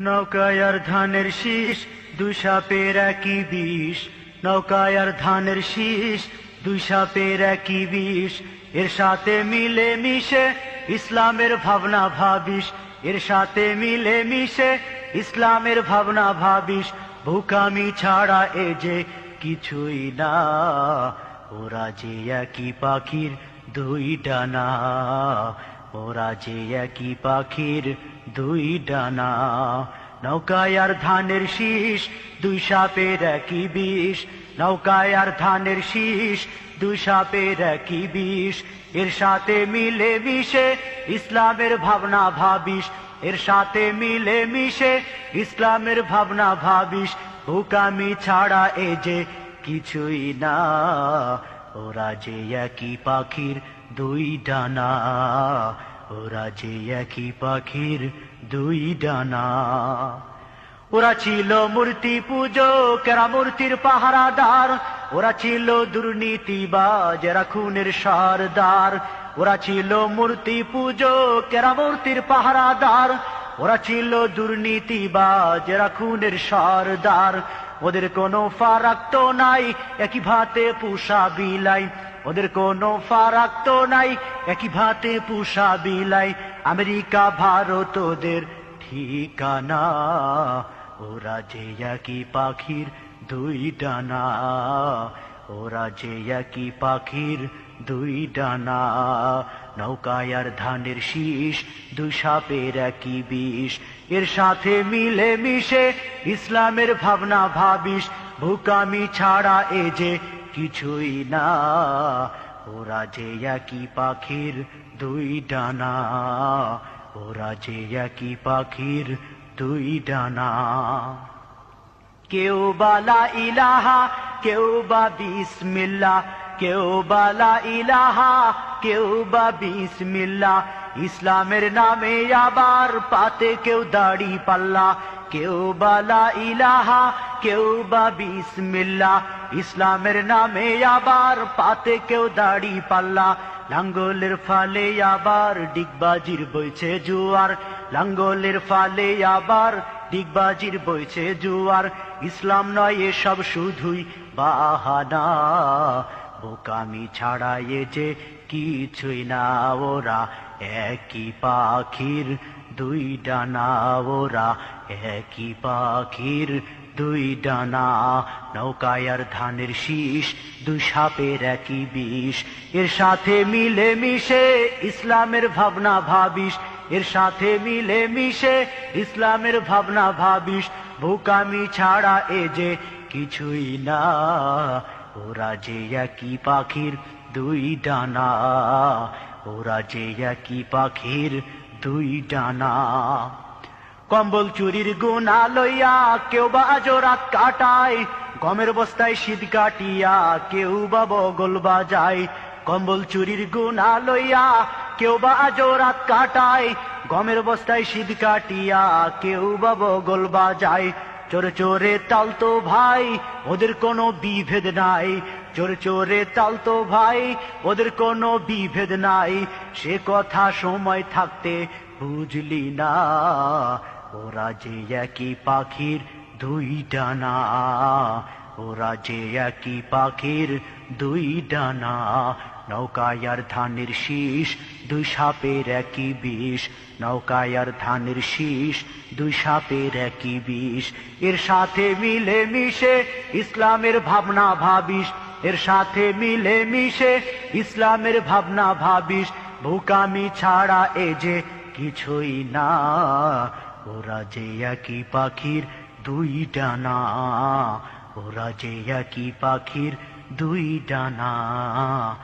নৌকায় আর ধানের শীষ, দুই সাপের একই বিষ। নৌকায় আর ধানের শীষ, দুই সাপের একই বিষ। এর সাথে মিলে মিশে ইসলামের ভাবনা ভাবিস। এর সাথে মিলে মিশে ইসলামের ভাবনা ভাবিস। ভুকামি ছাড়া এ যে কিছুই না, ওরা যে একই পাখির দুই ডানা। ওরা যে একই পাখির দুই ডানা। নৌকায় আর ধানের শীষ, দুই সাপের একই বিষ। নৌকায় আর ধানের শীষ, দুই সাপের একই বিষ। এর সাথে মিলে মিশে ইসলামের ভাবনা ভাবিস। এর সাথে মিলে মিশে ইসলামের ভাবনা ভাবিস। হুকামি ছাড়া এ যে কিছুই না, ওরা যে একই পাখির দুই ডানা। ওরা যে একই পাখির দুই ডানা। ওরা ছিল মূর্তি পূজক, এরা মূর্তির পাহারাদার। ওরা ছিল দুর্নীতিবাজ, এরা খুনের সরদার। ওরা ছিল মূর্তি পূজক, এরা মূর্তির পাহারাদার। ওরা ছিল দুর্নীতিবাজ, এরা খুনের সরদার। ওদের কোনো ফারাক তো নাই, একই ভাতে পুষা বিলাই। ওদের কোনো ফারাক তো নাই, একই ভাতে পুষা বিলাই। আমেরিকা ভারত ওদের ঠিকানা। ওরা যে একই পাখির দুই ডানা। ওরা যে একই পাখির দুই ডানা। নৌকায় আর ধানের শীষ, দুই সাপের একই বিষ। এর সাথে মিলে মিশে ইসলামের ভাবনা ভাবিস। ভুকামি ছাড়া এ যে কিছুই না, ওরা যে একই পাখির দুই ডানা। ওরা যে একই পাখির দুই ডানা। কেউ বালা ইলাহা, কেউ বা বিসমিল্লাহ। কেউ বালা ইলাহা, কেউ বা বিসমিল্লাহ। ইসলামের নামে আবার পাতে কেউ দাড়ি পাল্লা। কেউ বালা ইলাহা, কেউ বা বিসমিল্লাহ। ইসলামের নামে আবার পাতে কেউ দাড়ি পাল্লা। লাঙ্গলের ফালে আবার ডিগবাজির বইছে জুয়ার। লাঙ্গলের ফালে আবার ডিগবাজির বইছে জুয়ার। ইসলাম নয় এসব শুধুই বাহানা। বোকামি ছাড়া এ যে কিছুই না, ওরা একই পাখির দুই ডানা। ওরা একই পাখির দুই ডানা। নৌকায় আর ধানের শীষ, দুই সাপের একই বিষ। এর সাথে মিলে মিশে ইসলামের ভাবনা ভাবিস। এর সাথে মিলে মিশে ইসলামের ভাবনা ভাবিস। বোকামি ছাড়া এ যে কিছুই না, ওরা যে একই পাখির দুই ডানা। ওরা যে একই পাখির দুই ডানা। কম্বল চুরির গুণা লইয়া কেউ বা আজো রাত কাটায়। গমের বস্তায় শীত কাটিয়া কেউ বা বগল বাজায়। কম্বল চুরির গুণা লইয়া কেউ বা আজো রাত কাটায়। গমের বস্তায় শীত কাটিয়া কেউ বা বগল বাজায়। চোরে চোরে তালতো ভাই, ওদের কোনো বিভেদ নাই। চোরে চোরে তালতো ভাই, ওদের কোনো বিভেদ নাই। সে কথা সময় থাকতে বুঝলি না, ওরা যে একই পাখির দুই ডানা। ওরা যে একই পাখির দুই ডানা। নৌকায় আর ধানের শীষ, দুই সাপের একই বিষ। নৌকায় আর ধানের শীষ, দুই সাপের একই বিষ। এর সাথে মিলে মিশে ইসলামের ভাবনা ভাবিস। এর সাথে মিলে মিশে ইসলামের ভাবনা ভাবিস। বোকামি ছাড়া এ যে কিছুই না, ওরা যে একই পাখির দুই ডানা। ওরা যে একই পাখির দুই ডানা।